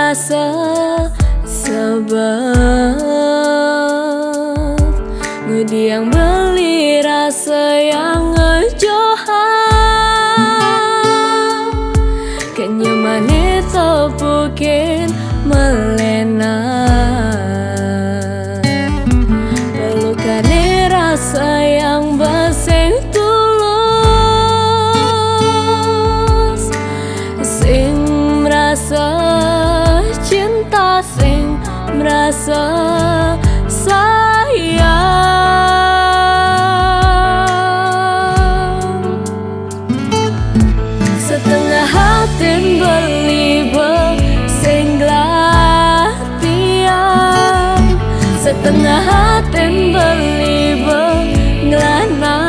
rasa sebab ngudi yang beli rasa yang ngejohan kenyamanan topukin melena pelukan rasa yang baseng tulus sing merasa cinta sing merasa sayang setengah hati beli sing glatian setengah hati beli ngelana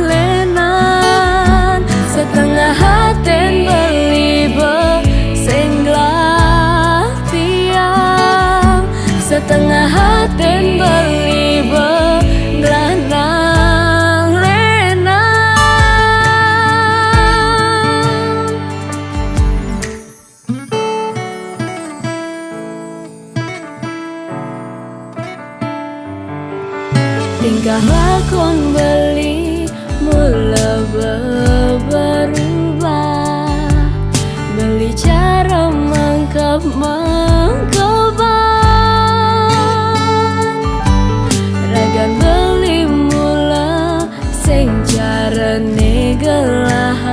lenan setengah hati beli sing glatian setengah hati beli ngelana tingkah lakon beli mula berubah beli cara mengkeban ragan beli mula sing cara negelahan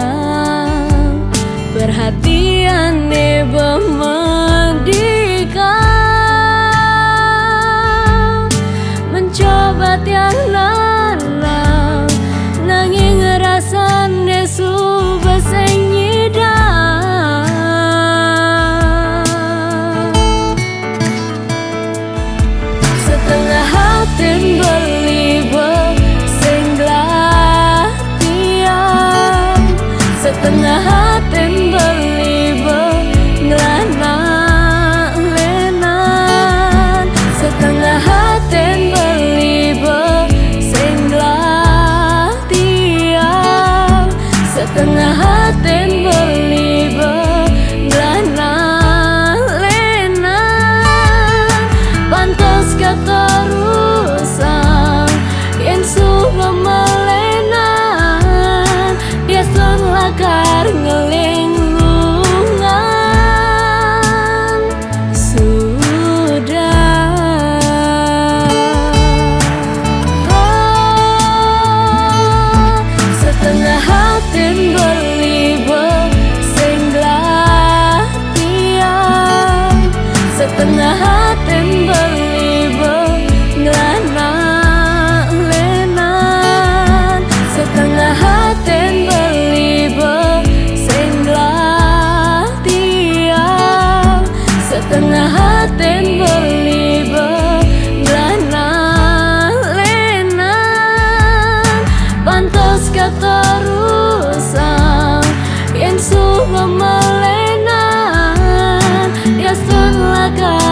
perhatian memedikan mencoba tiang lanang nanging ngerasan nesu baseng nyidang setengah hati beli sing glatian setengah hati beli ngelana lenan setengah hati setengah hati beli ngelana lenan pantas keterusan yang suka melenan dia sun lakar ngelinglungan sudah setengah hati beli sing glatian setengah hati beli ngelana lenan setengah hati beli sing glatian setengah hati beli ngelana lenan pantas keterusan yang suka melenan dia sun lakar